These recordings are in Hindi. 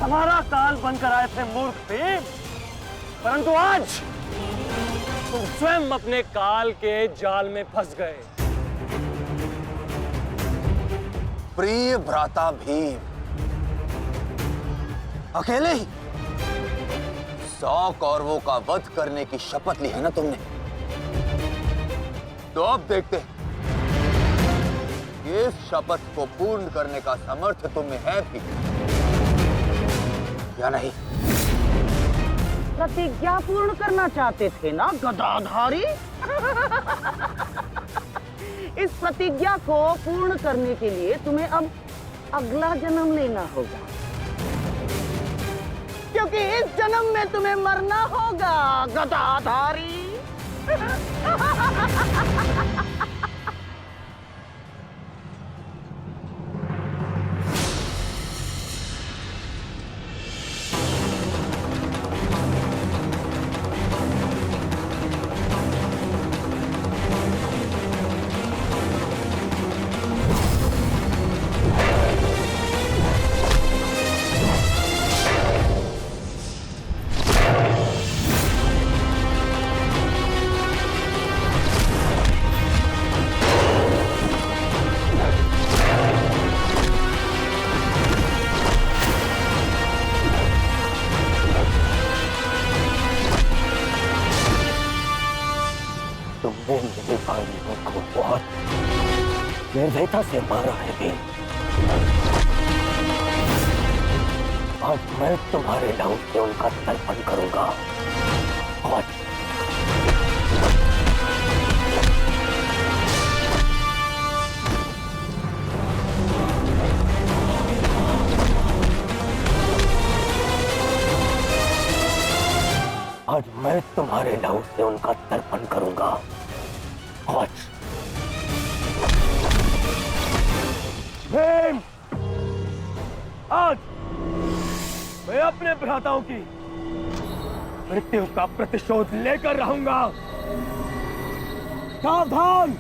हमारा काल बनकर आए थे मूर्ख भीम, परंतु आज तुम स्वयं अपने काल के जाल में फंस गए। प्रिय भ्राता भीम, अकेले ही 100 कौरवों का वध करने की शपथ ली है ना तुमने? तो अब देखते हैं इस शपथ को पूर्ण करने का सामर्थ्य तुम्हें है भी या नहीं। प्रतिज्ञा पूर्ण करना चाहते थे ना गदाधारी? इस प्रतिज्ञा को पूर्ण करने के लिए तुम्हें अब अगला जन्म लेना होगा, क्योंकि इस जन्म में तुम्हें मरना होगा गदाधारी। तुमने मेरे भाइयों को बहुत निर्दयता से मारा है भीम। आज मैं तुम्हारे लहू से उनका तर्पण करूंगा। आज मैं तुम्हारे लहू से उनका तर्पण करूंगा। आज भीम, आज मैं अपने भ्राताओं की मृत्यु का प्रतिशोध लेकर रहूंगा। सावधान!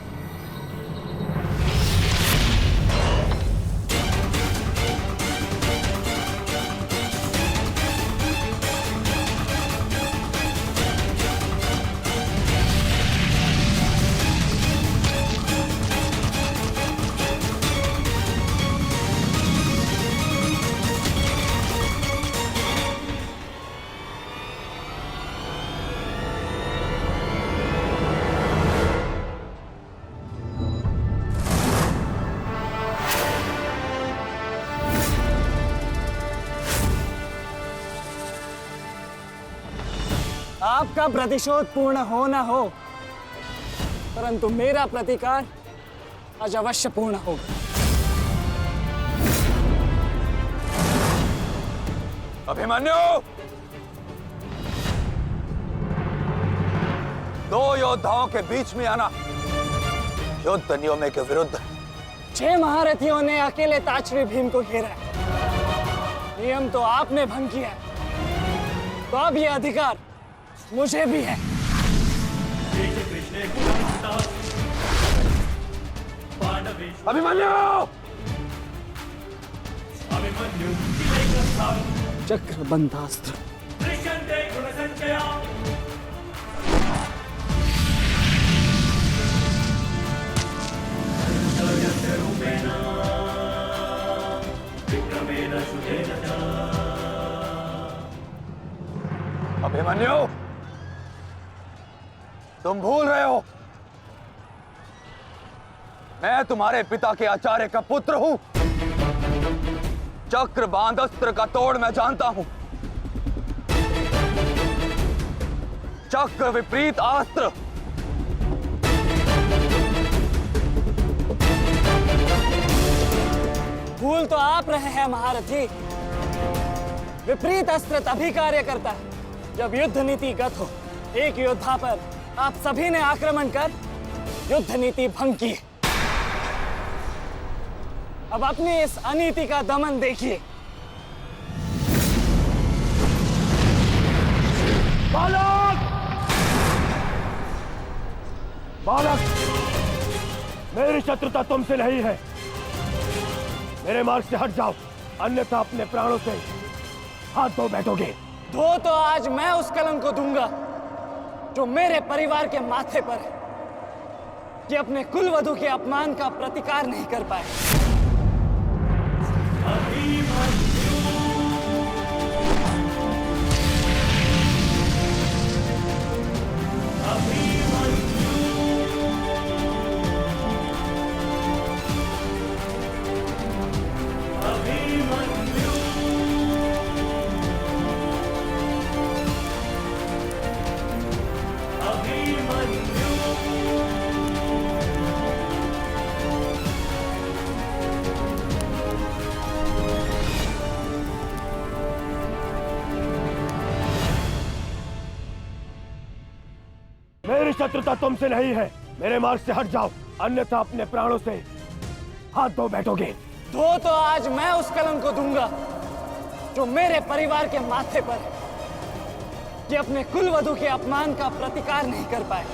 आपका प्रतिशोध पूर्ण हो न हो, परंतु मेरा प्रतिकार आज अवश्य पूर्ण होगा। अभिमन्यु, 2 योद्धाओं के बीच में आना युद्ध नियमों के विरुद्ध। 6 महारथियों ने अकेले ताचरी भीम को घेरा है। नियम तो आपने भंग किया है, तो अब यह अधिकार मुझे भी है। अभिमन्यु! चक्रबंधास्त्र। अभिमन्यु, तुम भूल रहे हो मैं तुम्हारे पिता के आचार्य का पुत्र हूं। चक्रबांध अस्त्र का तोड़ मैं जानता हूं। चक्र विपरीत अस्त्र भूल तो आप रहे हैं महारथी। विपरीत अस्त्र तभी कार्य करता है जब युद्ध नीति गत हो, एक योद्धा पर आप सभी ने आक्रमण कर युद्ध नीति भंग की। अब अपनी इस अनीति का दमन देखिए। बालक! बालक! मेरी शत्रुता तुमसे नहीं है। मेरे मार्ग से हट जाओ, अन्यथा अपने प्राणों से हाथ धो बैठोगे। धो तो आज मैं उस कलंक को दूंगा जो मेरे परिवार के माथे पर है, कि अपने कुलवधु के अपमान का प्रतिकार नहीं कर पाए। मेरी शत्रुता तुमसे नहीं है। मेरे मार्ग से हट जाओ, अन्यथा अपने प्राणों से हाथ धो बैठोगे। धो तो आज मैं उस कलंक को दूंगा जो मेरे परिवार के माथे पर है, कि अपने कुलवधु के अपमान का प्रतिकार नहीं कर पाए।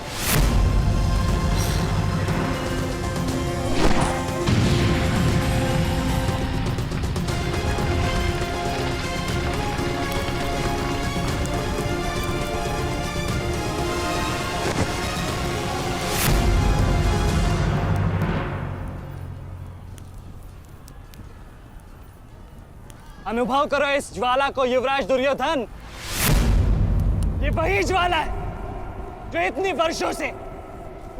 अनुभव करो इस ज्वाला को युवराज दुर्योधन। ये वही ज्वाला है जो इतनी वर्षों से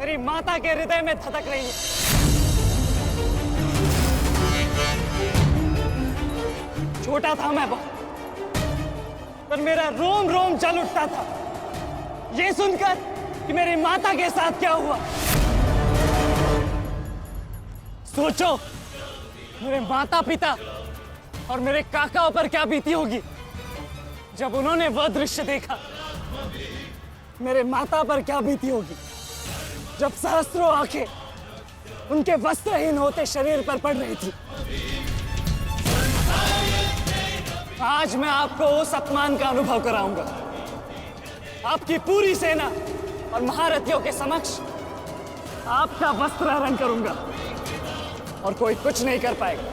मेरी माता के हृदय में धधक रही है। छोटा था मैं बहुत, पर मेरा रोम रोम जल उठता था ये सुनकर कि मेरी माता के साथ क्या हुआ। सोचो, मेरे माता पिता और मेरे काकाओं पर क्या बीती होगी जब उन्होंने वह दृश्य देखा। मेरे माता पर क्या बीती होगी जब सहस्त्रों आंखें उनके वस्त्रहीन होते शरीर पर पड़ रही थी। आज मैं आपको उस अपमान का अनुभव कराऊंगा। आपकी पूरी सेना और महारथियों के समक्ष आपका वस्त्रहरण करूंगा और कोई कुछ नहीं कर पाएगा।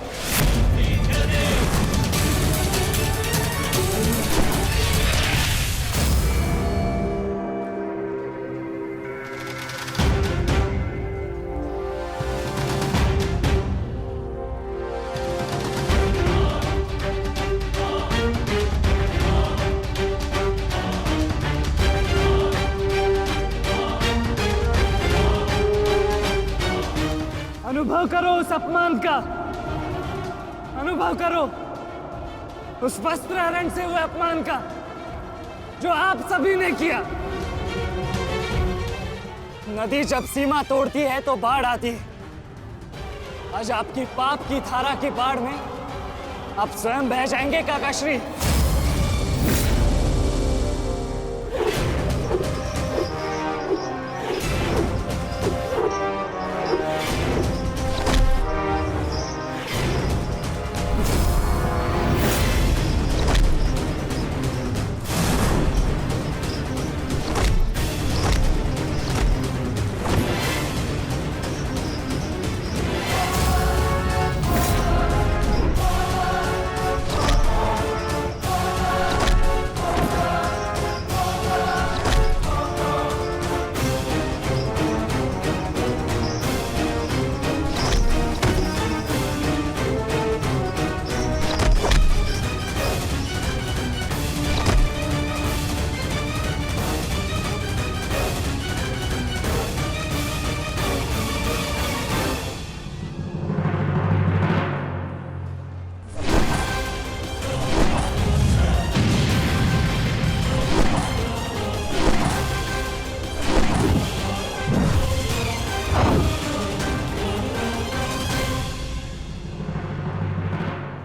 अनुभव करो उस अपमान का, अनुभव करो उस वस्त्रहरण से हुए अपमान का जो आप सभी ने किया। नदी जब सीमा तोड़ती है तो बाढ़ आती है। आज आपकी पाप की धारा की बाढ़ में आप स्वयं बह जाएंगे काकाश्री।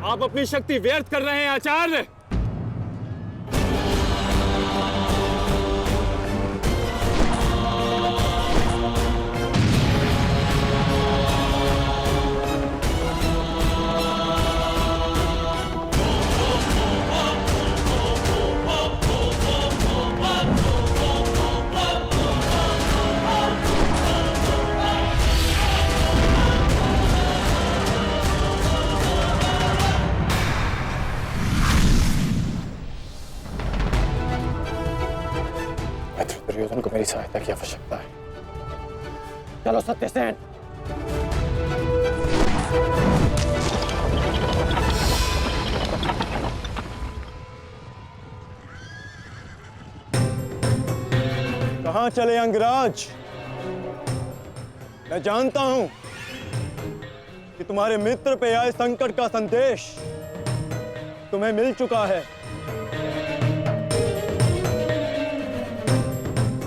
आप अपनी शक्ति व्यर्थ कर रहे हैं आचार्य। दुर्योधन को मेरी सहायता की आवश्यकता है। चलो सत्यसेन। कहाँ चले अंगराज? मैं जानता हूं कि तुम्हारे मित्र पे आए संकट का संदेश तुम्हें मिल चुका है,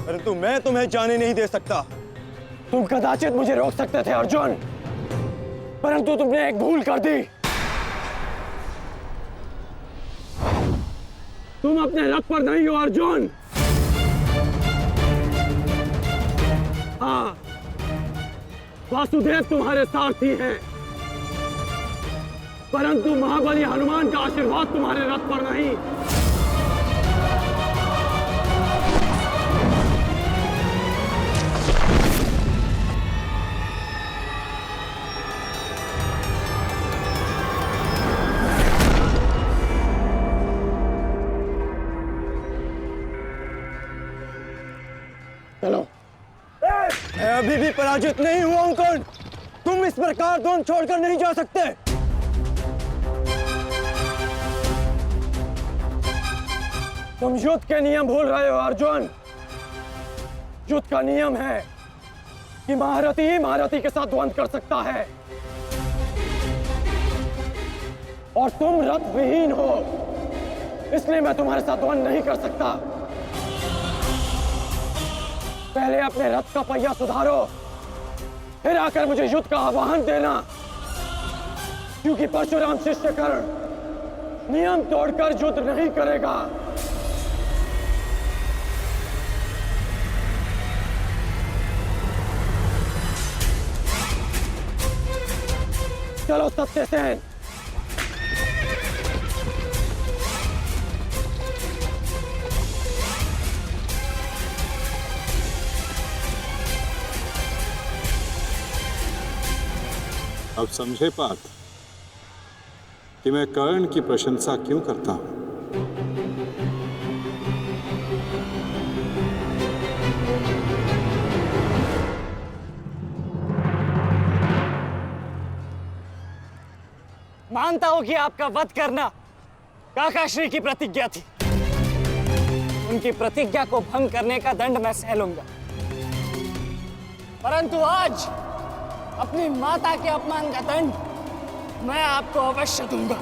परंतु मैं तुम्हें जाने नहीं दे सकता। तुम कदाचित मुझे रोक सकते थे अर्जुन, परंतु तुमने एक भूल कर दी। तुम अपने रथ पर नहीं हो अर्जुन। हाँ, वासुदेव तुम्हारे सारथी हैं, परंतु महाबली हनुमान का आशीर्वाद तुम्हारे रथ पर नहीं। चलो। मैं अभी भी पराजित नहीं हुआ हूं कर्ण। तुम इस प्रकार द्रोण छोड़कर नहीं जा सकते। तुम युद्ध के नियम भूल रहे हो अर्जुन। युद्ध का नियम है कि महारथी ही महारथी के साथ द्वंद्व कर सकता है, और तुम रथ विहीन हो, इसलिए मैं तुम्हारे साथ द्वंद्व नहीं कर सकता। पहले अपने रथ का पहिया सुधारो, फिर आकर मुझे युद्ध का आह्वान देना, क्योंकि परशुराम शिष्य कर्ण नियम तोड़कर युद्ध नहीं करेगा। चलो सत्यसेन। अब समझे पार्थ कि मैं कर्ण की प्रशंसा क्यों करता हूं। मानता हूं कि आपका वध करना काकाश्री की प्रतिज्ञा थी। उनकी प्रतिज्ञा को भंग करने का दंड मैं सह लूंगा, परंतु आज अपनी माता के अपमान का दंड मैं आपको अवश्य दूंगा।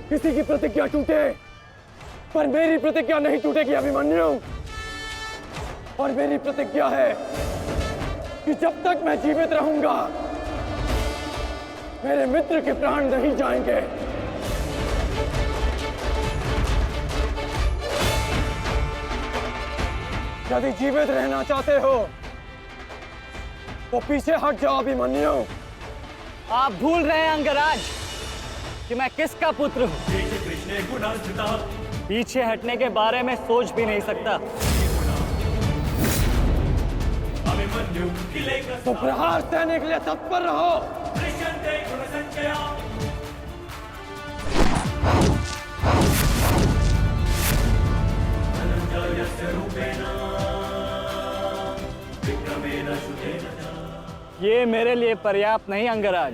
किसी की प्रतिज्ञा टूटे, पर मेरी प्रतिज्ञा नहीं टूटेगी अभिमन्यु। और मेरी प्रतिज्ञा है कि जब तक मैं जीवित रहूंगा, मेरे मित्र के प्राण नहीं जाएंगे। यदि जीवित रहना चाहते हो तो पीछे हट जाओ अभिमन्यु। आप भूल रहे हैं अंगराज कि मैं किसका पुत्र हूं। पीछे हटने के बारे में सोच भी नहीं सकता। तो प्रहार सहने के लिए तत्पर रहो। ये मेरे लिए पर्याप्त नहीं अंगराज।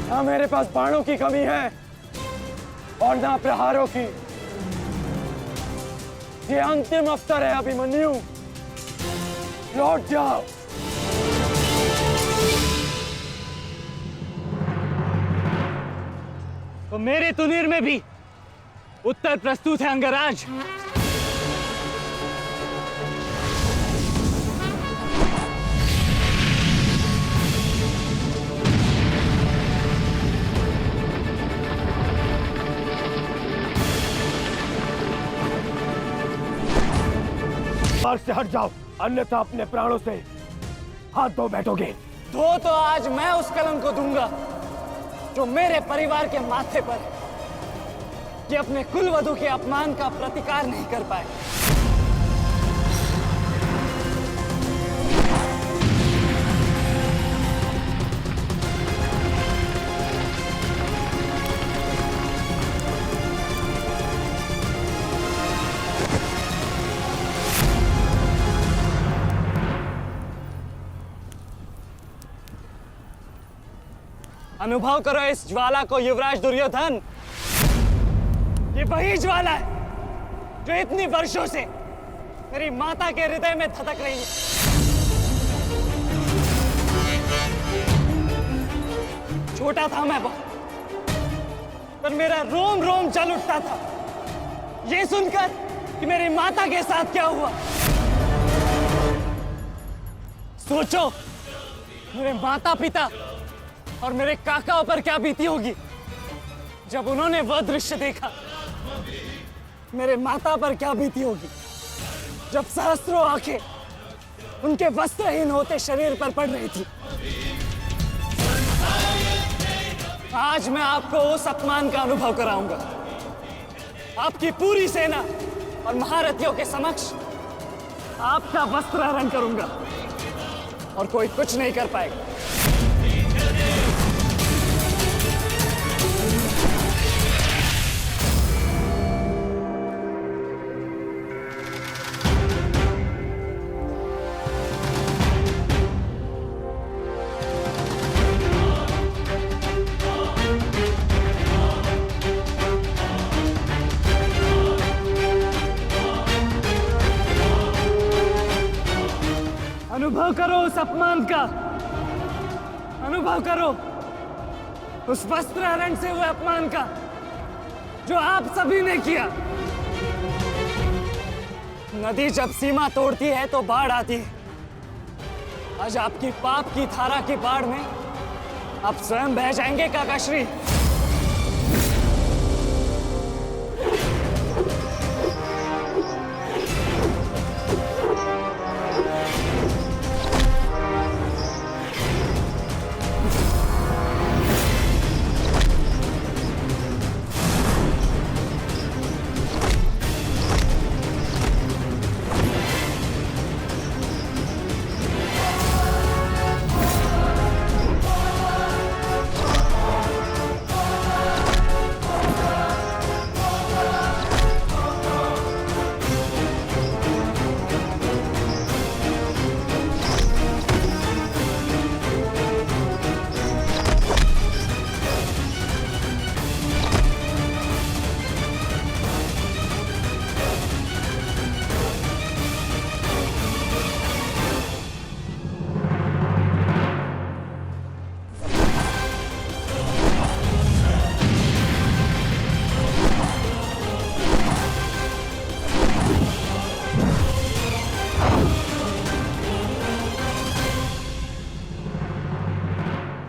ना मेरे पास बाणों की कमी है और ना प्रहारों की। ये अंतिम अवसर है अभिमन्यु, लौट जाओ। तो मेरे तुनीर में भी उत्तर प्रस्तुत है अंगराज। मार्ग से हट जाओ, अन्यथा अपने प्राणों से हाथ धो बैठोगे। तो आज मैं उस कलंक को दूंगा जो मेरे परिवार के माथे पर है, कि अपने कुलवधू के अपमान का प्रतिकार नहीं कर पाए। अनुभव करो इस ज्वाला को युवराज दुर्योधन। ये वही ज्वाला है जो इतनी वर्षों से मेरी माता के हृदय में धधक रही है। छोटा था मैं बहुत, पर मेरा रोम रोम जल उठता था ये सुनकर कि मेरी माता के साथ क्या हुआ। सोचो, मेरे माता पिता और मेरे काकाओं पर क्या बीती होगी जब उन्होंने वह दृश्य देखा। मेरे माता पर क्या बीती होगी जब सहस्त्रों आंखें उनके वस्त्रहीन होते शरीर पर पड़ रही थी। आज मैं आपको उस अपमान का अनुभव कराऊंगा। आपकी पूरी सेना और महारथियों के समक्ष आपका वस्त्र हरण करूंगा और कोई कुछ नहीं कर पाएगा। अनुभव करो उस अपमान का, अनुभव करो उस वस्त्र हरण से हुए अपमान का जो आप सभी ने किया। नदी जब सीमा तोड़ती है तो बाढ़ आती है। आज आपकी पाप की धारा की बाढ़ में आप स्वयं बह जाएंगे काकाश्री।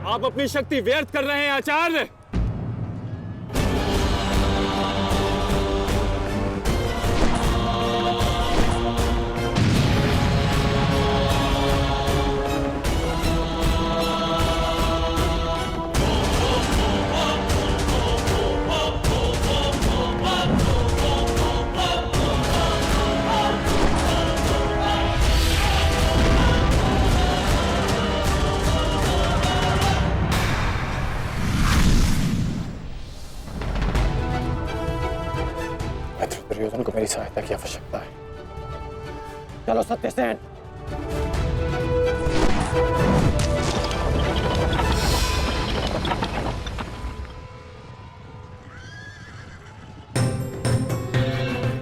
आप अपनी शक्ति व्यर्थ कर रहे हैं आचार्य। दुर्योधन को मेरी सहायता की आवश्यकता है। चलो सत्यसेन।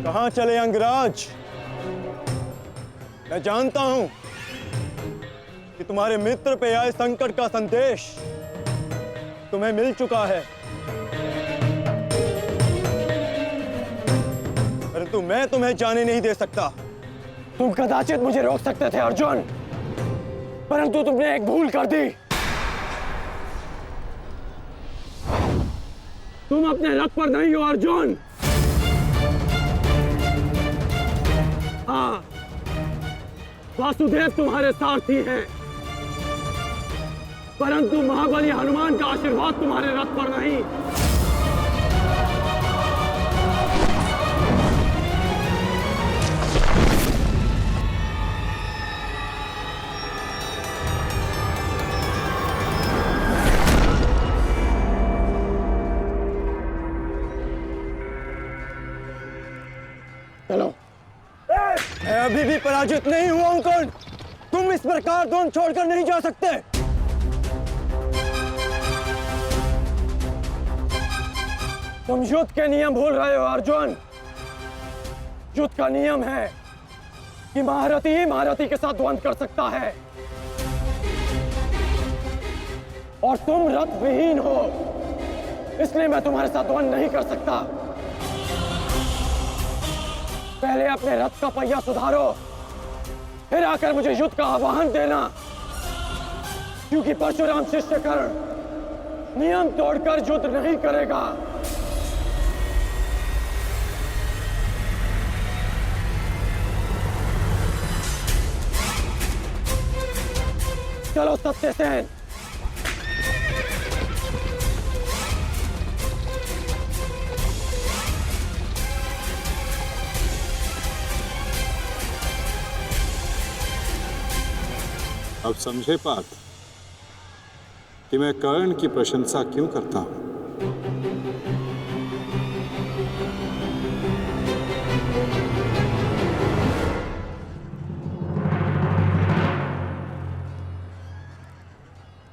कहां चले अंगराज? मैं जानता हूं कि तुम्हारे मित्र पे आए संकट का संदेश तुम्हें मिल चुका है, परंतु मैं तुम्हें जाने नहीं दे सकता। तुम कदाचित मुझे रोक सकते थे अर्जुन, परंतु तुमने एक भूल कर दी। तुम अपने रथ पर नहीं हो अर्जुन। हाँ, वासुदेव तुम्हारे सारथी हैं, परंतु महाबली हनुमान का आशीर्वाद तुम्हारे रथ पर नहीं। चलो। मैं अभी भी पराजित नहीं हुआ हूं कर्ण। तुम इस प्रकार द्रोण छोड़कर नहीं जा सकते। तुम युद्ध के नियम भूल रहे हो अर्जुन। युद्ध का नियम है कि महारथी ही महारथी के साथ द्वंद्व कर सकता है, और तुम रथ विहीन हो, इसलिए मैं तुम्हारे साथ द्वंद्व नहीं कर सकता। पहले अपने रथ का पहिया सुधारो, फिर आकर मुझे युद्ध का आह्वान देना, क्योंकि परशुराम शिष्य कर्ण नियम तोड़कर युद्ध नहीं करेगा। चलो सत्यसेन। अब समझे पार्थ कि मैं कर्ण की प्रशंसा क्यों करता हूं।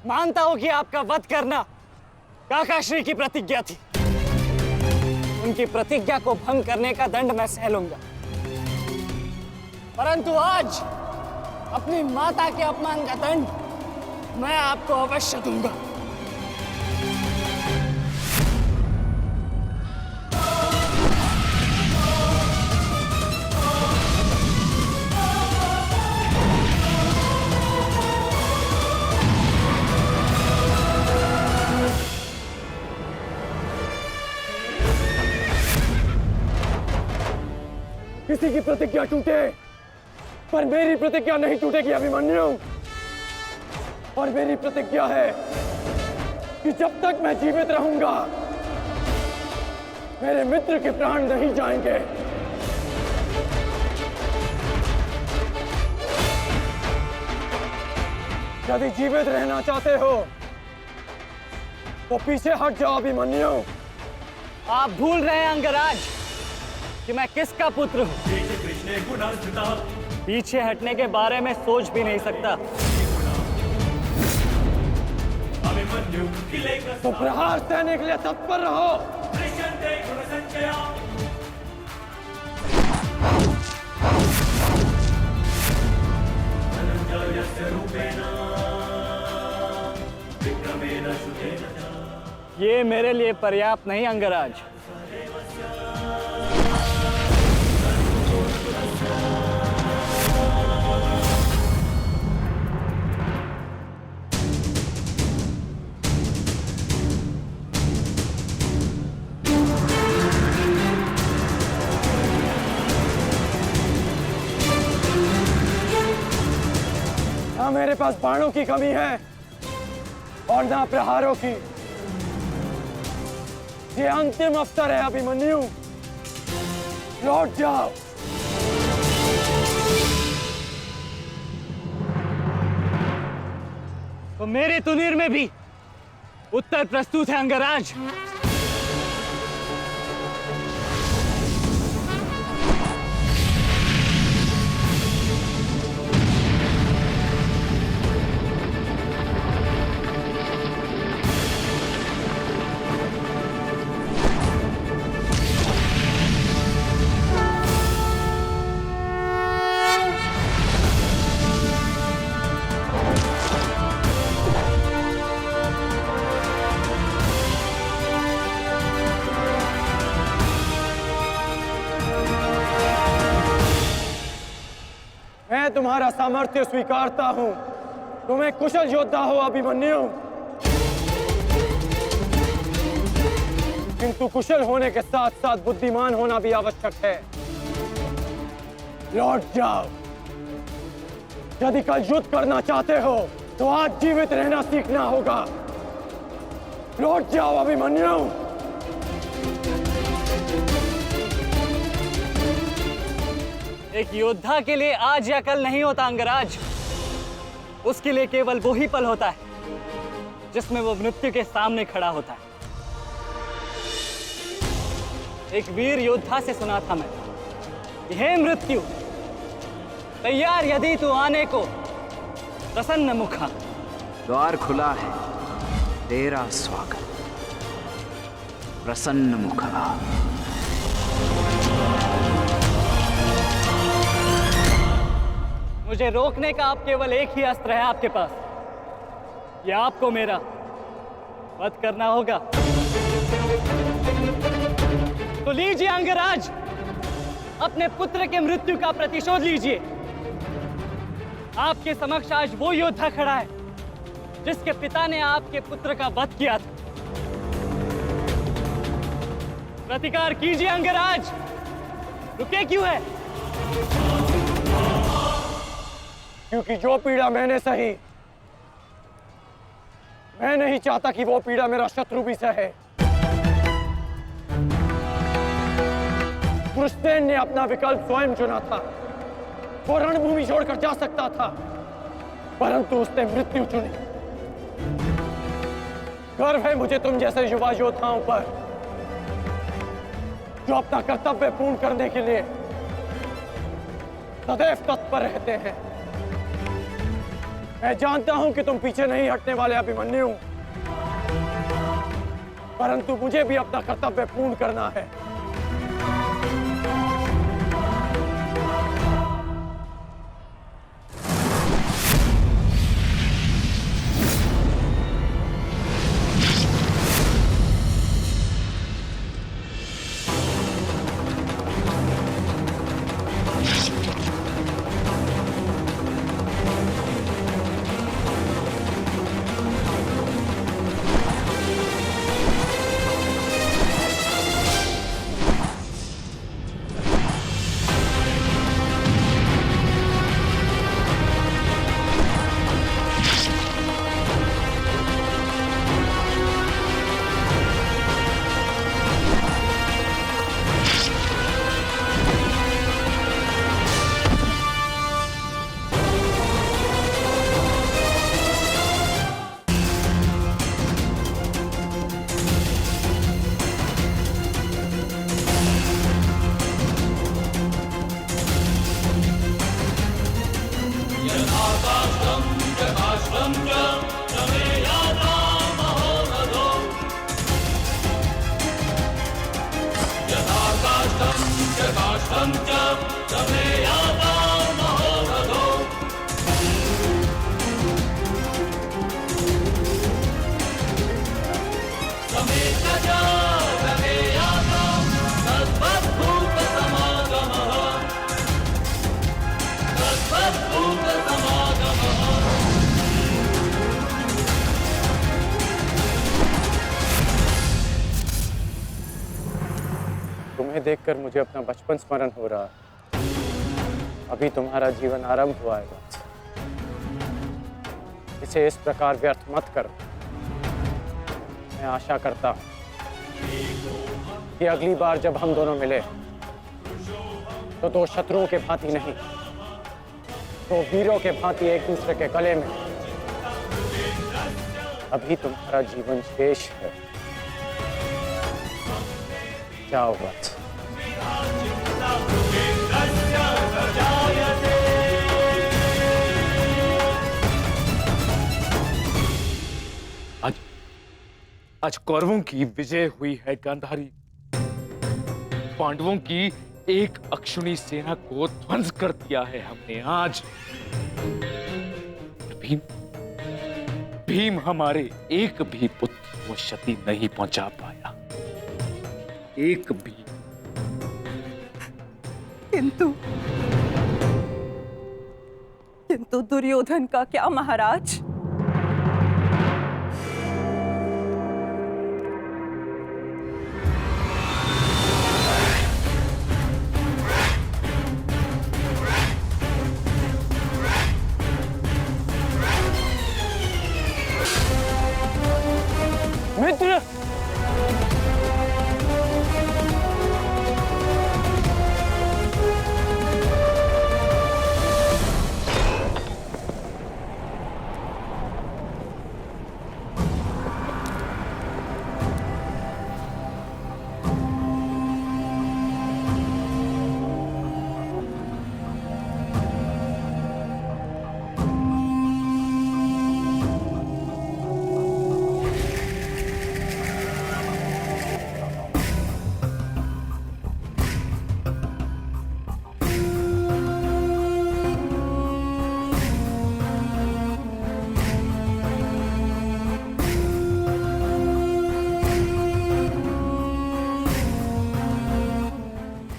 मानता हूं कि आपका वध करना काकाश्री की प्रतिज्ञा थी। उनकी प्रतिज्ञा को भंग करने का दंड मैं सह लूंगा, परंतु आज अपनी माता के अपमान का दंड मैं आपको अवश्य दूंगा। किसी की प्रतिज्ञा टूटे, पर मेरी प्रतिज्ञा नहीं टूटेगी अभिमन्यु। और मेरी प्रतिज्ञा है कि जब तक मैं जीवित रहूंगा, मेरे मित्र के प्राण नहीं जाएंगे। यदि जीवित रहना चाहते हो तो पीछे हट जाओ अभिमन्यु। आप भूल रहे हैं अंगराज कि मैं किसका पुत्र हूं। पीछे हटने के बारे में सोच भी नहीं सकता। तो प्रहार सहने के लिए तत्पर रहो। ये मेरे लिए पर्याप्त नहीं अंगराज। ना मेरे पास बाणों की कमी है और ना प्रहारों की। ये अंतिम अवसर है अभिमन्यु, लौट जाओ। तो मेरे तुनीर में भी उत्तर प्रस्तुत है अंगराज। मैं तुम्हारा सामर्थ्य स्वीकारता हूं। तुम एक कुशल योद्धा हो अभिमन्यु, किंतु कुशल होने के साथ साथ बुद्धिमान होना भी आवश्यक है। लौट जाओ। यदि कल युद्ध करना चाहते हो तो आज जीवित रहना सीखना होगा। लौट जाओ अभिमन्यु। एक योद्धा के लिए आज या कल नहीं होता अंगराज। उसके लिए केवल वो ही पल होता है जिसमें वो मृत्यु के सामने खड़ा होता है। एक वीर योद्धा से सुना था मैं, हे मृत्यु, तैयार यदि तू आने को, प्रसन्न मुखा। द्वार खुला है, तेरा स्वागत, प्रसन्न मुखा। मुझे रोकने का अब केवल एक ही अस्त्र है आपके पास, ये आपको मेरा वध करना होगा। तो लीजिए अंगराज, अपने पुत्र के मृत्यु का प्रतिशोध लीजिए। आपके समक्ष आज वो योद्धा खड़ा है जिसके पिता ने आपके पुत्र का वध किया था। प्रतिकार कीजिए अंगराज, रुके क्यों है? क्योंकि जो पीड़ा मैंने सही, मैं नहीं चाहता कि वो पीड़ा मेरा शत्रु भी सहे। पुरुषसेन ने अपना विकल्प स्वयं चुना था। वो रणभूमि छोड़कर जा सकता था, परंतु उसने मृत्यु चुनी। गर्व है मुझे तुम जैसे युवा योद्धाओं पर, जो अपना कर्तव्य पूर्ण करने के लिए सदैव तत्पर रहते हैं। मैं जानता हूं कि तुम पीछे नहीं हटने वाले अभिमन्यु, परंतु मुझे भी अपना कर्तव्य पूर्ण करना है। तुम्हें देखकर मुझे अपना बचपन स्मरण हो रहा है। अभी तुम्हारा जीवन आरंभ हुआ है, इसे इस प्रकार व्यर्थ मत करो। मैं आशा करता हूं कि अगली बार जब हम दोनों मिले तो दो शत्रुओं के भांति नहीं, दो वीरों के भांति एक दूसरे के गले में। अभी तुम्हारा जीवन शेष है, जाओ बस। आज कौरवों की विजय हुई है गांधारी। पांडवों की एक अक्षुणी सेना को ध्वंस कर दिया है हमने आज। भीम हमारे एक भी पुत्र को क्षति नहीं पहुंचा पाया, एक भी। किंतु दुर्योधन का क्या महाराज? पुत्र।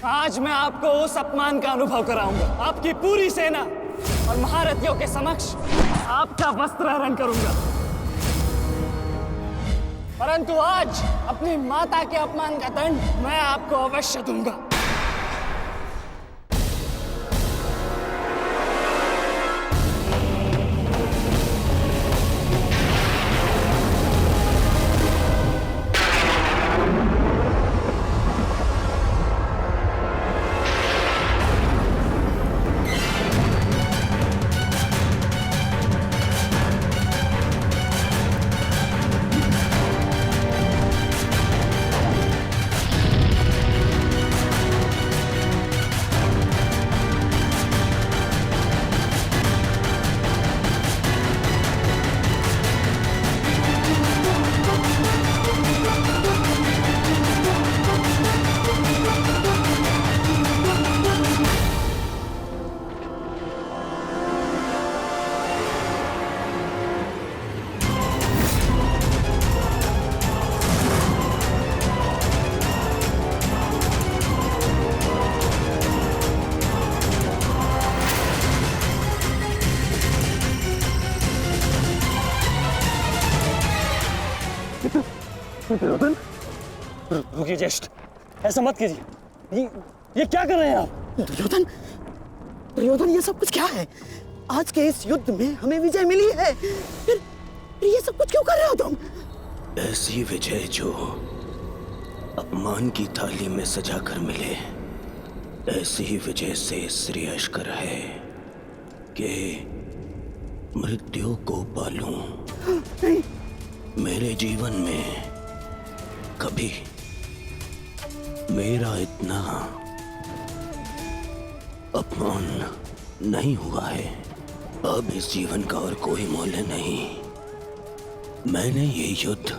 आज मैं आपको उस अपमान का अनुभव कराऊंगा। आपकी पूरी सेना और महारथियों के समक्ष आपका वस्त्र हरण करूंगा। परंतु आज अपनी माता के अपमान का दंड मैं आपको अवश्य दूंगा। दुर्योधन, रुकिए ज्येष्ठ, ऐसा मत कीजिए। ये क्या कर रहे हैं आप? दुर्योधन, दुर्योधन, ये सब कुछ क्या है? आज के इस युद्ध में हमें विजय मिली है, फिर ये सब कुछ क्यों कर रहे हो तुम? ऐसी विजय जो अपमान की थाली में सजा कर मिले, ऐसी ही विजय से श्रेयस्कर है कि मृत्यु को पालूं। मेरे जीवन में कभी मेरा इतना अपमान नहीं हुआ है। अब इस जीवन का और कोई मूल्य नहीं। मैंने ये युद्ध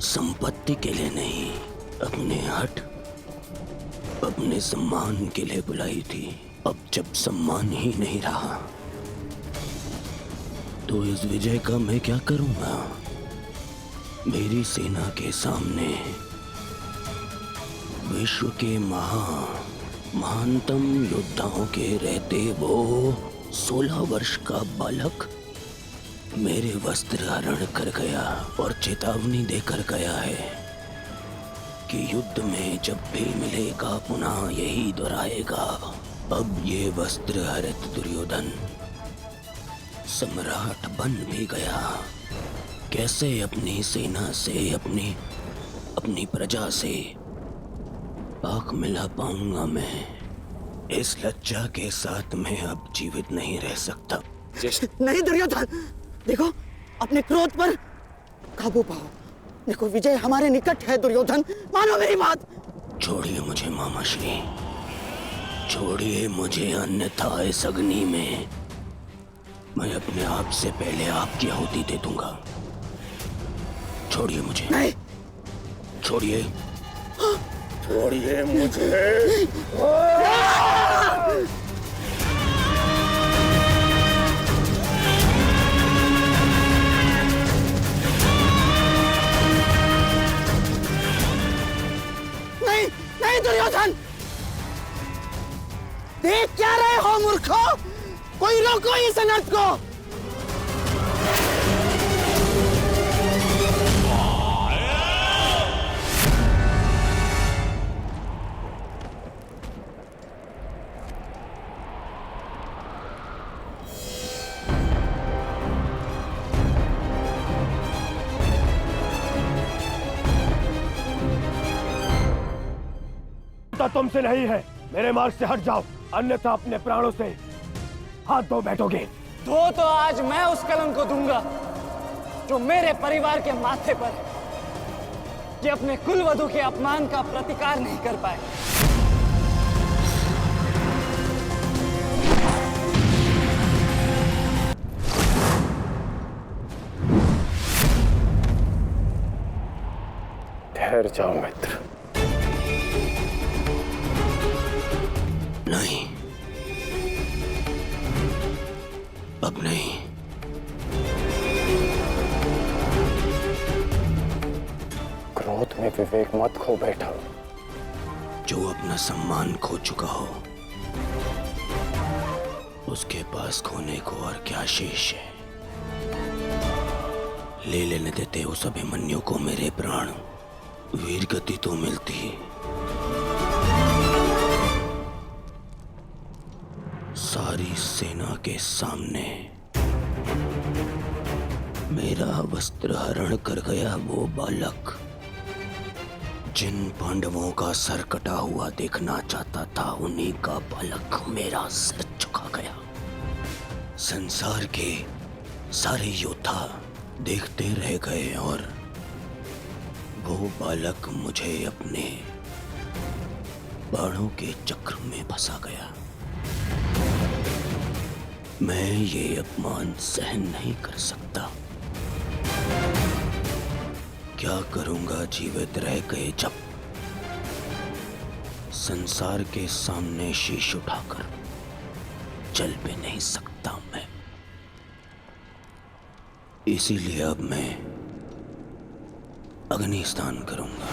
संपत्ति के लिए नहीं, अपने हट, अपने सम्मान के लिए बुलाई थी। अब जब सम्मान ही नहीं रहा तो इस विजय का मैं क्या करूंगा? मेरी सेना के सामने विश्व के महानतम योद्धाओं के रहते वो 16 वर्ष का बालक मेरे वस्त्र हरण कर गया और चेतावनी देकर गया है कि युद्ध में जब भी मिलेगा पुनः यही दोहराएगा। अब ये वस्त्र हरित दुर्योधन सम्राट बन भी गया। कैसे अपनी सेना से, अपनी प्रजा से आंख मिला पाऊंगा मैं? इस लज्जा के साथ मैं अब जीवित नहीं रह सकता। नहीं दुर्योधन, देखो अपने क्रोध पर काबू पाओ। देखो विजय हमारे निकट है दुर्योधन, मानो मेरी बात। छोड़िए मुझे मामाश्री, छोड़िए मुझे, अन्यथा इस अग्नि में मैं अपने आप से पहले आपकी आहुति दे दूंगा। छोड़िए मुझे। नहीं। छोड़िए, छोड़िए मुझे। नहीं, नहीं दुर्योधन, देख क्या रहे हो मूर्खों? कोई रोको इस अनर्थ को। युद्ध तुमसे नहीं है। मेरे मार्ग से हट जाओ, अन्यथा अपने प्राणों से हाथ धो बैठोगे। धो तो आज मैं उस कलंक को दूंगा जो मेरे परिवार के माथे पर है, कि अपने कुलवधू के अपमान का प्रतिकार नहीं कर पाए। ठहर जाओ मित्र। नहीं, अब नहीं। क्रोध में विवेक मत खो बैठा। जो अपना सम्मान खो चुका हो, उसके पास खोने को और क्या शेष है। ले लेने देते उस अभिमन्यु को मेरे प्राण, वीर गति तो मिलती। सारी सेना के सामने मेरा वस्त्र हरण कर गया वो बालक, जिन पांडवों का सर कटा हुआ देखना चाहता था, उन्हीं का बालक मेरा सर झुका गया। संसार के सारे योद्धा देखते रह गए और वो बालक मुझे अपने बाणों के चक्र में फंसा गया। मैं ये अपमान सहन नहीं कर सकता। क्या करूंगा जीवित रह गए जब संसार के सामने शीश उठाकर चल भी नहीं सकता मैं। इसीलिए अब मैं अग्नि स्नान करूंगा।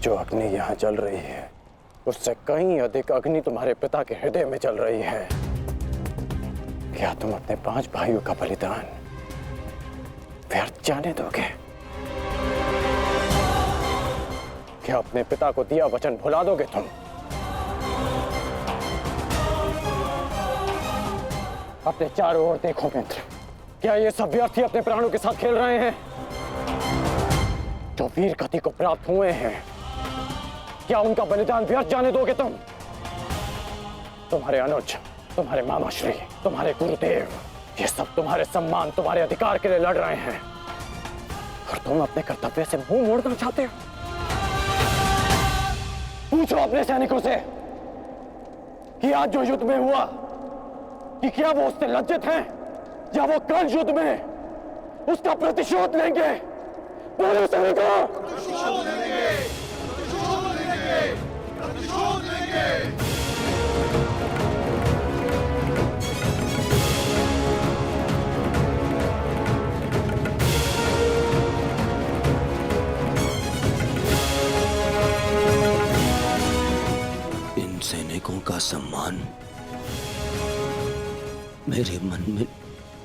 जो अग्नि यहाँ जल रही है, उससे कहीं अधिक अग्नि तुम्हारे पिता के हृदय में जल रही है। क्या तुम अपने 5 भाइयों का बलिदान व्यर्थ जाने दोगे? क्या अपने पिता को दिया वचन भुला दोगे तुम? अपने चारों ओर देखो मित्र, क्या ये सब व्यर्थी अपने प्राणों के साथ खेल रहे हैं? जो वीर गति को प्राप्त हुए हैं, क्या उनका बलिदान व्यर्थ जाने दोगे तुम? तुम्हारे अनुज, तुम्हारे मामाश्री, तुम्हारे गुरुदेव, ये सब तुम्हारे सम्मान, तुम्हारे अधिकार के लिए लड़ रहे हैं, और तुम अपने कर्तव्य से मुंह मोड़ना चाहते हो। पूछो अपने सैनिकों से कि आज जो युद्ध में हुआ, कि क्या वो उससे लज्जित हैं, या वो कल युद्ध में उसका प्रतिशोध लेंगे? बोलो सैनिकों! प्रतिशोध लेंगे! प्रतिशोध लेंगे! प्रतिशोध लेंगे! इन सैनिकों का सम्मान मेरे मन में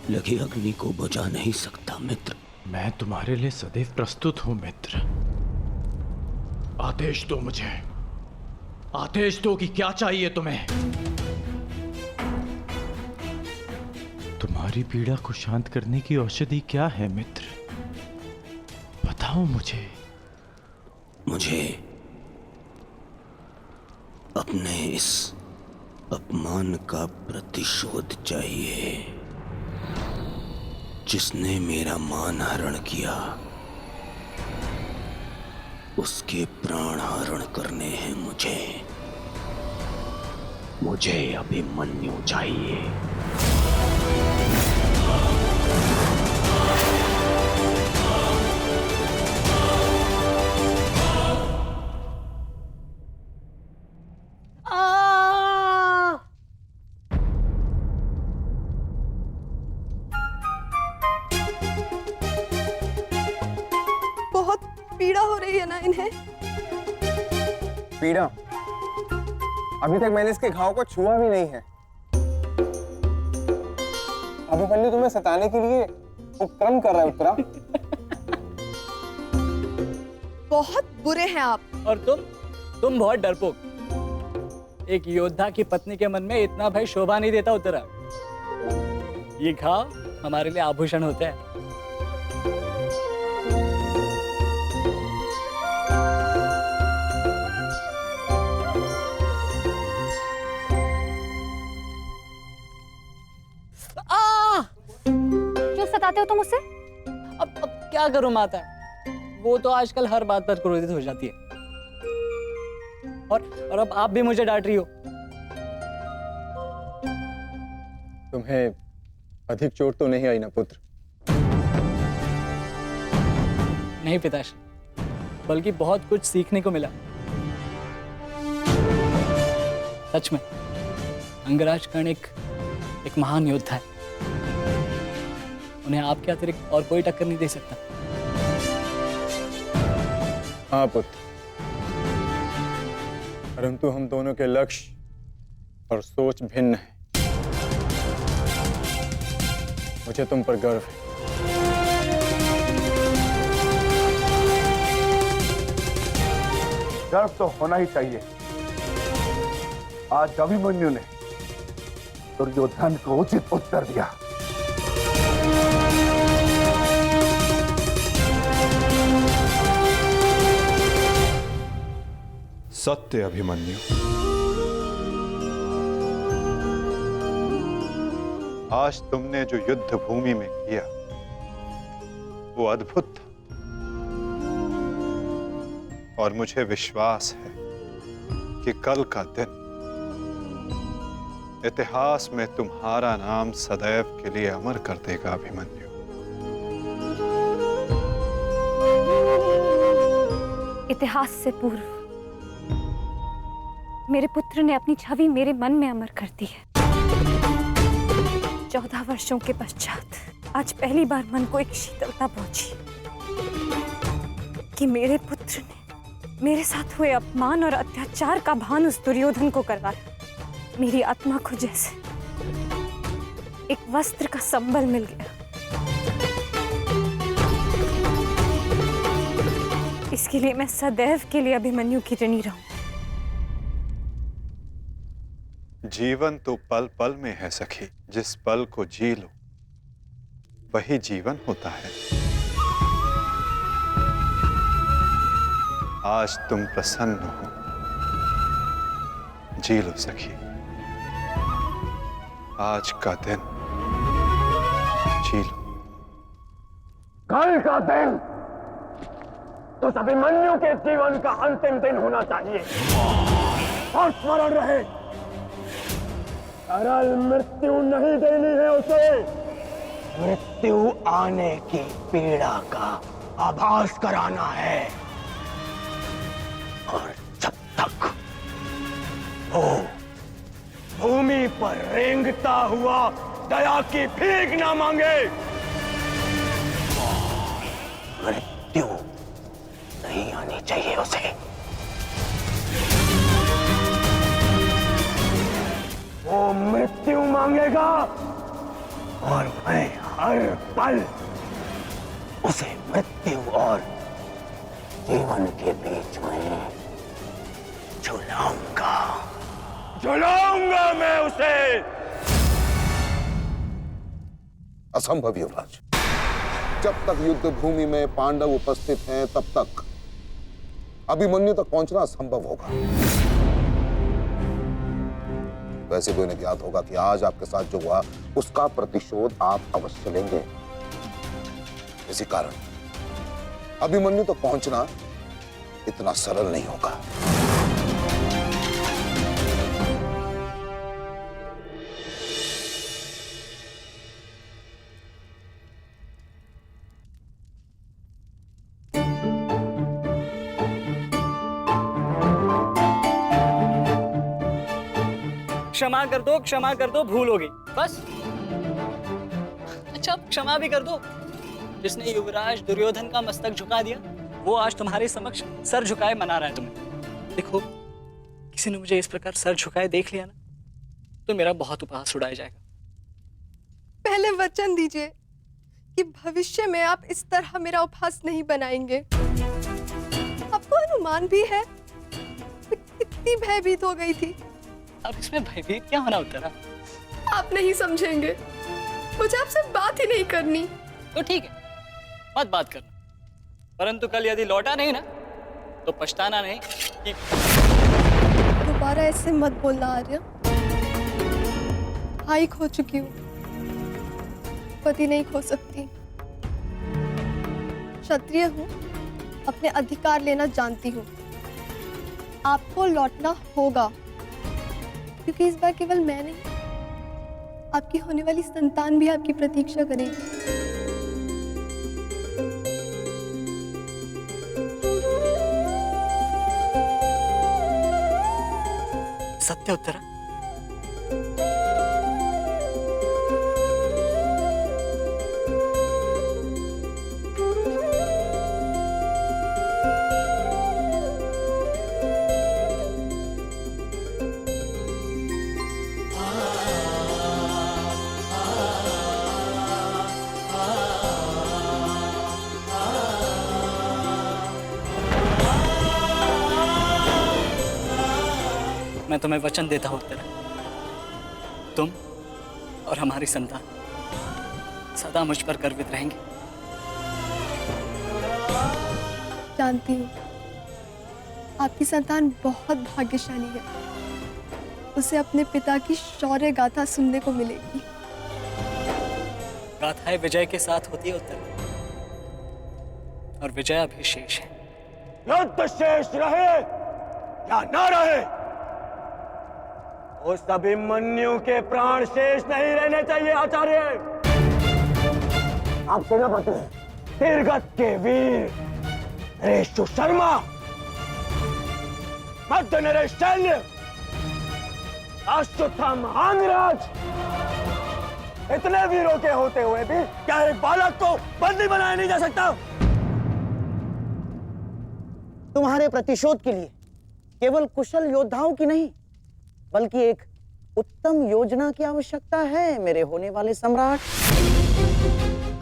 लगी अग्नि को बुझा नहीं सकता मित्र। मैं तुम्हारे लिए सदैव प्रस्तुत हूं मित्र। आदेश दो मुझे, आदेश दो कि क्या चाहिए तुम्हें। तुम्हारी पीड़ा को शांत करने की औषधि क्या है मित्र? बताओ मुझे। मुझे अपने इस अपमान का प्रतिशोध चाहिए। जिसने मेरा मान हरण किया, उसके प्राण हरण करने हैं मुझे। मुझे अभिमन्यु चाहिए। पीड़ा हो रही है ना इन्हें? पीड़ा? अभी तक मैंने इसके घाव को छुआ भी नहीं है। अभिमन्यु तुम्हें सताने के लिए उपक्रम कर रहा है उत्तरा। बहुत बुरे हैं आप। और तुम बहुत डरपोक। एक योद्धा की पत्नी के मन में इतना भय शोभा नहीं देता उतरा। ये घाव हमारे लिए आभूषण होता है। क्यों सताते हो तुम मुझसे? अब क्या करूं माता, वो तो आजकल हर बात पर क्रोधित हो जाती है। और अब आप भी मुझे डांट रही हो। तुम्हें अधिक चोट तो नहीं आई ना पुत्र? नहीं पिताश्री, बल्कि बहुत कुछ सीखने को मिला। सच में अंगराज कर्ण एक महान योद्धा है। उन्हें आपके अतिरिक्त और कोई टक्कर नहीं दे सकता। हाँ पुत्र, परंतु हम दोनों के लक्ष्य और सोच भिन्न हैं। मुझे तुम पर गर्व है। गर्व तो होना ही चाहिए। आज अभिमन्यु ने दुर्योधन को उचित उत्तर दिया। सत्य अभिमन्यु, आज तुमने जो युद्ध भूमि में किया वो अद्भुत था, और मुझे विश्वास है कि कल का दिन इतिहास में तुम्हारा नाम सदैव के लिए अमर कर देगा अभिमन्यु। इतिहास से पूर्व मेरे पुत्र ने अपनी छवि मेरे मन में अमर कर दी है। 14 वर्षों के पश्चात आज पहली बार मन को एक शीतलता पहुंची कि मेरे पुत्र ने मेरे साथ हुए अपमान और अत्याचार का भान उस दुर्योधन को करवाया। मेरी आत्मा को जैसे एक वस्त्र का संबल मिल गया। इसके लिए मैं सदैव के लिए अभिमन्यु की ऋणी रहूं। जीवन तो पल पल में है सखी, जिस पल को जी लो वही जीवन होता है। आज तुम प्रसन्न हो, जी लो सखी, आज का दिन जी लो। कल का दिन तो अभिमन्यु के जीवन का अंतिम दिन होना चाहिए। और स्मरण रहे, सरल मृत्यु नहीं देनी है उसे। मृत्यु आने की पीड़ा का आभास कराना है। और जब तक वो भूमि पर रेंगता हुआ दया की भीख ना मांगे, मृत्यु नहीं आनी चाहिए उसे। वो मृत्यु मांगेगा और मैं हर पल उसे मृत्यु और जीवन के बीच में झुलाऊंगा मैं उसे। असंभव युवराज, जब तक युद्ध भूमि में पांडव उपस्थित हैं तब तक अभिमन्यु तक पहुंचना असंभव होगा। वैसे भी उन्हें ज्ञात होगा कि आज आपके साथ जो हुआ उसका प्रतिशोध आप अवश्य लेंगे। इसी कारण अभिमन्यु तक पहुंचना इतना सरल नहीं होगा। क्षमा कर दो, भूल हो गई बस। अच्छा, क्षमा भी कर दो। जिसने युवराज दुर्योधन का मस्तक झुका दिया वो आज तुम्हारे समक्ष सर झुकाए मना रहा है तुम्हें। देखो, किसी ने मुझे इस प्रकार सर झुकाए देख लिया ना तो मेरा बहुत उपहास उड़ाया जाएगा। पहले वचन दीजिए कि भविष्य में आप इस तरह मेरा उपहास नहीं बनाएंगे। आपको अनुमान भी है मैं कितनी भयभीत हो गई थी अब इसमें भयभीत क्या होना उत्तरा? आप नहीं समझेंगे, मुझे आपसे बात ही नहीं करनी। तो ठीक है, मत बात करना, परंतु कल यदि लौटा नहीं ना तो पछताना नहीं कि दोबारा ऐसे मत बोलना आर्य। भाई खो चुकी हूँ, पति नहीं खो सकती। क्षत्रिय हूँ, अपने अधिकार लेना जानती हूँ। आपको लौटना होगा, क्योंकि इस बार केवल मैं नहीं, आपकी होने वाली संतान भी आपकी प्रतीक्षा करेगी। सत्य उत्तरा? मैं तुम्हें वचन देता हूँ उत्तरा, तुम और हमारी संतान सदा मुझ पर गर्वित रहेंगे। जानती हूँ आपकी संतान बहुत भाग्यशाली है, उसे अपने पिता की शौर्य गाथा सुनने को मिलेगी। गाथाएं विजय के साथ होती है उत्तरा, और विजय अभी शेष है। युद्ध शेष रहे या न रहे, उस अभिमन्यु के प्राण शेष नहीं रहने चाहिए आचार्य। आप सेनापति तीरगत के वीर नरेश शर्मा, मध्य नरेश शैल्य, अश्वत्थाम आंगराज, इतने वीरों के होते हुए भी क्या एक बालक को बंदी बनाया नहीं जा सकता? तुम्हारे प्रतिशोध के लिए केवल कुशल योद्धाओं की नहीं, बल्कि एक उत्तम योजना की आवश्यकता है मेरे होने वाले सम्राट।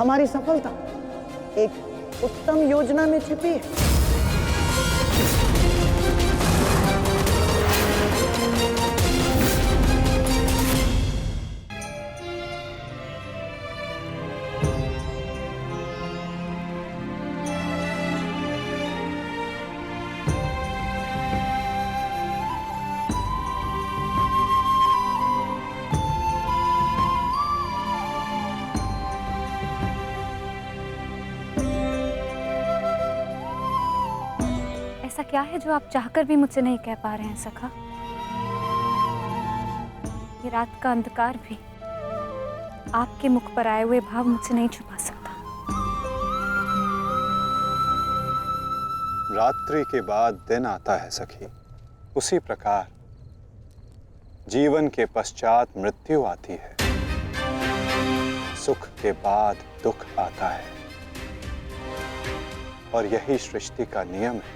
हमारी सफलता एक उत्तम योजना में छिपी है। ऐसा क्या है जो आप चाहकर भी मुझसे नहीं कह पा रहे हैं सखा? ये रात का अंधकार भी आपके मुख पर आए हुए भाव मुझसे नहीं छुपा सकता। रात्रि के बाद दिन आता है सखी, उसी प्रकार जीवन के पश्चात मृत्यु आती है। सुख के बाद दुख आता है, और यही सृष्टि का नियम है।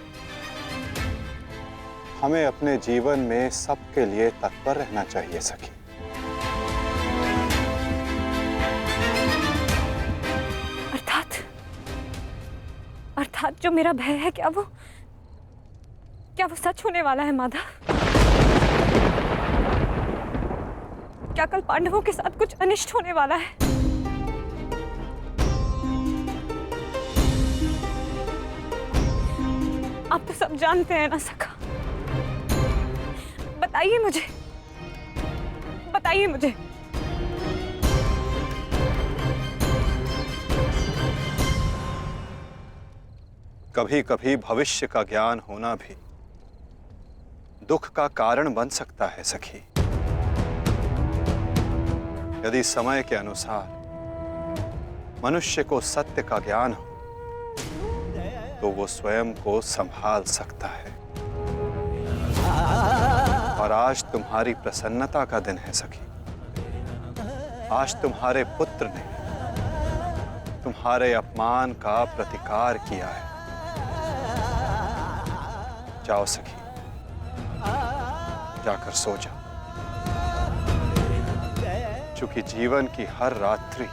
हमें अपने जीवन में सबके लिए तत्पर रहना चाहिए सखी। अर्थात जो मेरा भय है, क्या वो सच होने वाला है माधव? क्या कल पांडवों के साथ कुछ अनिष्ट होने वाला है? आप तो सब जानते हैं ना सखा। बताइए मुझे, बताइए मुझे। कभी कभी भविष्य का ज्ञान होना भी दुख का कारण बन सकता है सखी। यदि समय के अनुसार मनुष्य को सत्य का ज्ञान हो तो वो स्वयं को संभाल सकता है। और आज तुम्हारी प्रसन्नता का दिन है सखी। आज तुम्हारे पुत्र ने तुम्हारे अपमान का प्रतिकार किया है। जाओ सखी, जाकर सो जाओ, क्योंकि जीवन की हर रात्रि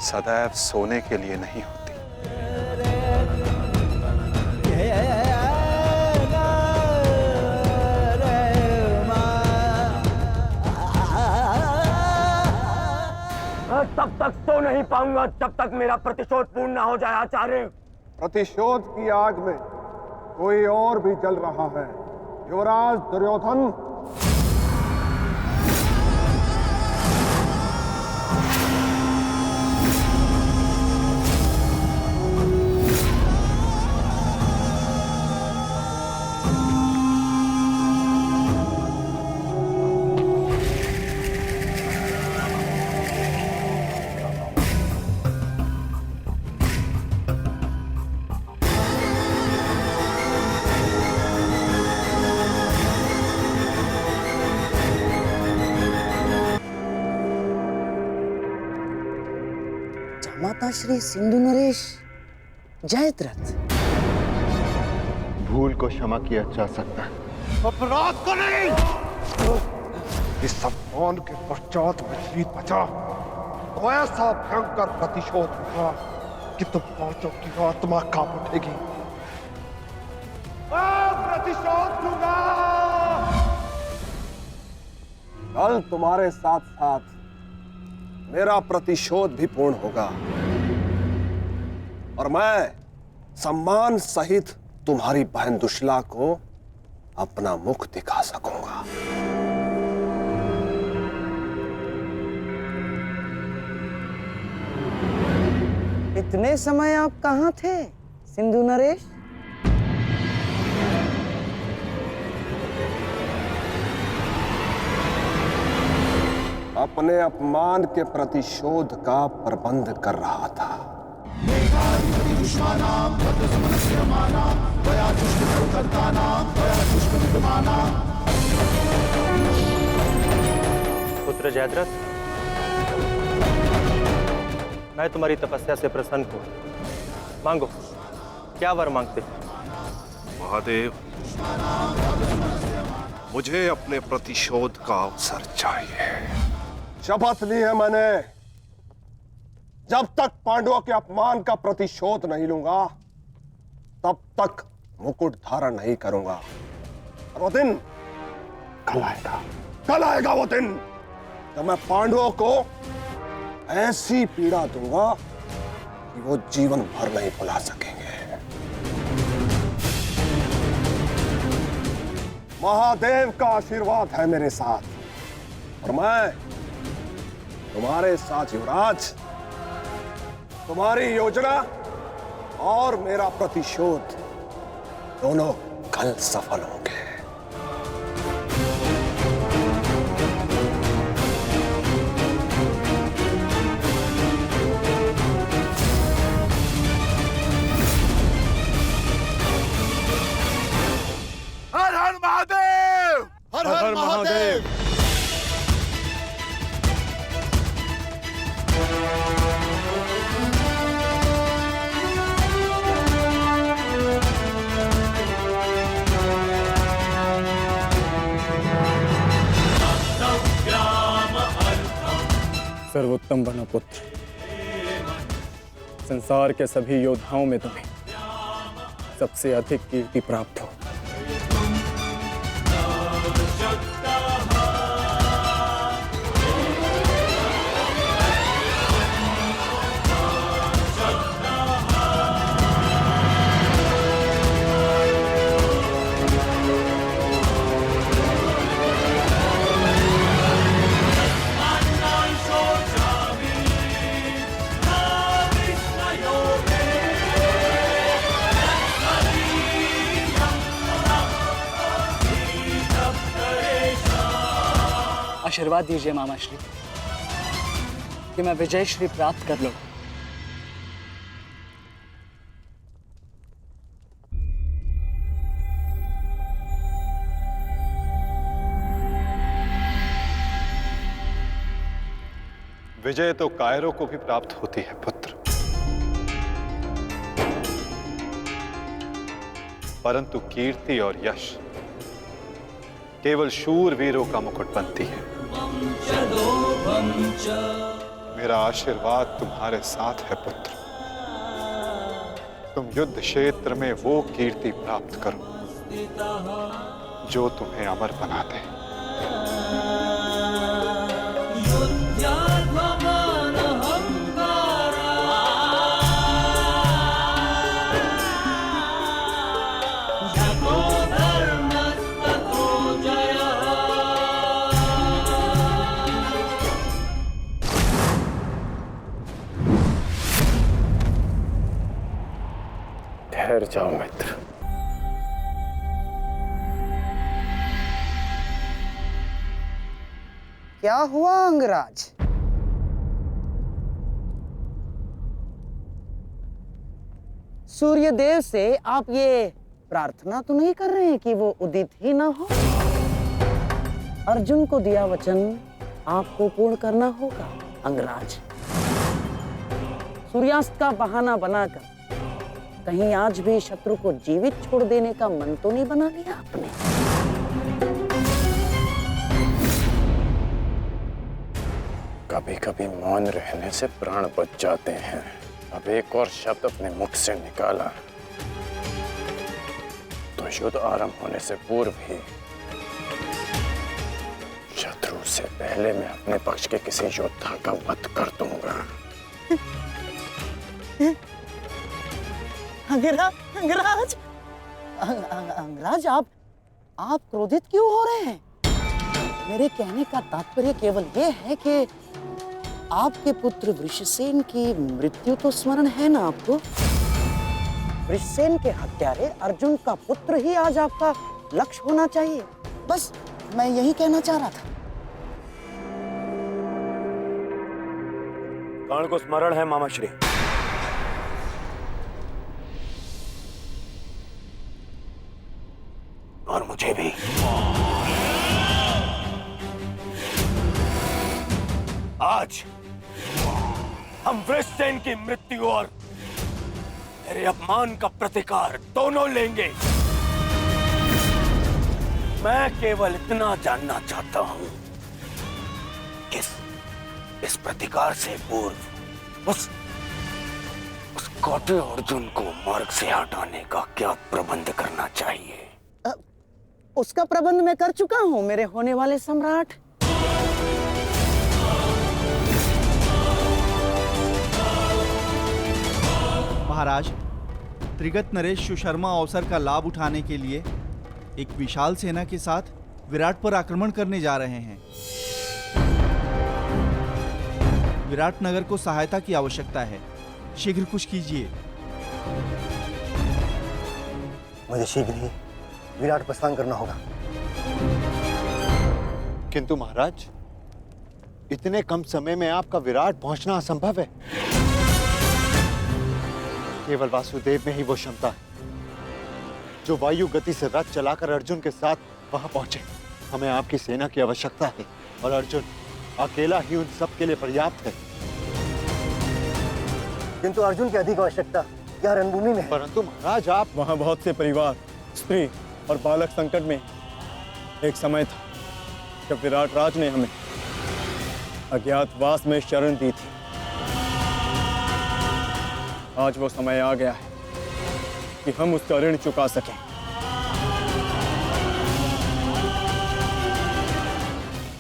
सदैव सोने के लिए नहीं होती। मैं तब तक सो नहीं पाऊंगा जब तक मेरा प्रतिशोध पूर्ण ना हो जाए आचार्य। प्रतिशोध की आग में कोई और भी जल रहा है। युवराज दुर्योधन, माता श्री सिंधु नरेश जयद्रथ। भूल को क्षमा किया जा सकता है, अपराध को नहीं। इस सम्मान के पश्चात विचलित बचा तो ऐसा भयंकर प्रतिशोध होगा कि तुम पांचों की आत्मा कांप उठेगी। प्रतिशोध दूंगा। कल तुम्हारे साथ साथ मेरा प्रतिशोध भी पूर्ण होगा और मैं सम्मान सहित तुम्हारी बहन दुशला को अपना मुख दिखा सकूंगा। इतने समय आप कहाँ थे सिंधु नरेश? अपने अपमान के प्रतिशोध का प्रबंध कर रहा था। पुत्र जयद्रथ, मैं तुम्हारी तपस्या से प्रसन्न हूं। मांगो, क्या वर मांगते हो? महादेव, मुझे अपने प्रतिशोध का अवसर चाहिए। शपथ ली है मैंने, जब तक पांडवों के अपमान का प्रतिशोध नहीं लूंगा तब तक मुकुट धारण नहीं करूंगा। और वो दिन कल आएगा, कल आएगा वो दिन जब मैं पांडवों को ऐसी पीड़ा दूंगा कि वो जीवन भर नहीं भुला सकेंगे। महादेव का आशीर्वाद है मेरे साथ और मैं तुम्हारे साथ युवराज। तुम्हारी योजना और मेरा प्रतिशोध दोनों कल सफल होंगे। हर हर महादेव, हर हर महादेव। सर्वोत्तम बनो पुत्र, संसार के सभी योद्धाओं में तुम्हें सबसे अधिक कीर्ति प्राप्त हो। आशीर्वाद दीजिए मामा श्री कि मैं विजय श्री प्राप्त कर लूं। विजय तो कायरों को भी प्राप्त होती है पुत्र, परंतु कीर्ति और यश केवल शूरवीरों का मुकुट बनती है। मेरा आशीर्वाद तुम्हारे साथ है पुत्र। तुम युद्ध क्षेत्र में वो कीर्ति प्राप्त करो जो तुम्हें अमर बना दे। ठहर जाओ मित्र। क्या हुआ अंगराज? सूर्यदेव से आप ये प्रार्थना तो नहीं कर रहे हैं कि वो उदित ही ना हो? अर्जुन को दिया वचन आपको पूर्ण करना होगा अंगराज। सूर्यास्त का बहाना बनाकर कहीं आज भी शत्रु को जीवित छोड़ देने का मन तो नहीं बना लिया आपने? कभी कभी मौन रहने से प्राण बच जाते हैं। अब एक और शब्द अपने मुख से निकाला तो युद्ध आरंभ होने से पूर्व ही शत्रु से पहले मैं अपने पक्ष के किसी योद्धा का वध कर दूंगा। अंगराज, अंगराज, आप क्रोधित क्यों हो रहे हैं? मेरे कहने का तात्पर्य केवल ये है कि आपके पुत्र वृषसेन की मृत्यु तो स्मरण है ना आपको? वृषसेन के हत्यारे अर्जुन का पुत्र ही आज आपका लक्ष्य होना चाहिए। बस मैं यही कहना चाह रहा था। कर्ण को स्मरण है मामा श्री। और मुझे भी। आज हम वृषसेन की मृत्यु और तेरे अपमान का प्रतिकार दोनों लेंगे। मैं केवल इतना जानना चाहता हूं कि इस प्रतिकार से पूर्व उस कौटे अर्जुन को मार्ग से हटाने का क्या प्रबंध करना चाहिए? उसका प्रबंध मैं कर चुका हूं मेरे होने वाले सम्राट। महाराज, त्रिगत नरेश सुशर्मा अवसर का लाभ उठाने के लिए एक विशाल सेना के साथ विराट पर आक्रमण करने जा रहे हैं। विराट नगर को सहायता की आवश्यकता है। शीघ्र कुछ कीजिए। मुझे शीघ्र ही विराट प्रस्थान करना होगा। किंतु महाराज, इतने कम समय में आपका विराट पहुंचना असंभव है। केवल वासुदेव में ही वो क्षमता है जो वायु गति से रथ चलाकर अर्जुन के साथ वहां पहुंचे। हमें आपकी सेना की आवश्यकता है और अर्जुन अकेला ही उन सब के लिए पर्याप्त है। किंतु अर्जुन की अधिक आवश्यकता यह रणभूमि में। परंतु महाराज, आप वहां बहुत से परिवार, स्त्री और बालक संकट में। एक समय था जब विराट राज ने हमें अज्ञातवास में शरण दी थी। आज वो समय आ गया है कि हम उसका ऋण चुका सकें।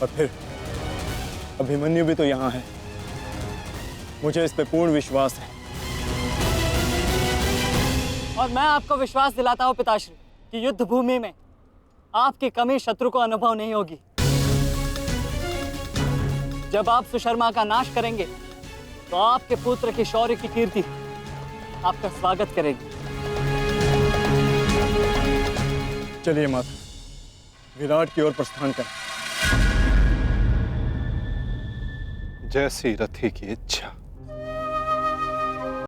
और फिर अभिमन्यु भी तो यहाँ है। मुझे इस पे पूर्ण विश्वास है। और मैं आपको विश्वास दिलाता हूँ पिताश्री कि युद्ध भूमि में आपकी कमी शत्रु को अनुभव नहीं होगी। जब आप सुशर्मा का नाश करेंगे तो आपके पुत्र की शौर्य की कीर्ति आपका स्वागत करेगी। चलिए माता, विराट की ओर प्रस्थान करें। जैसी रथी की इच्छा।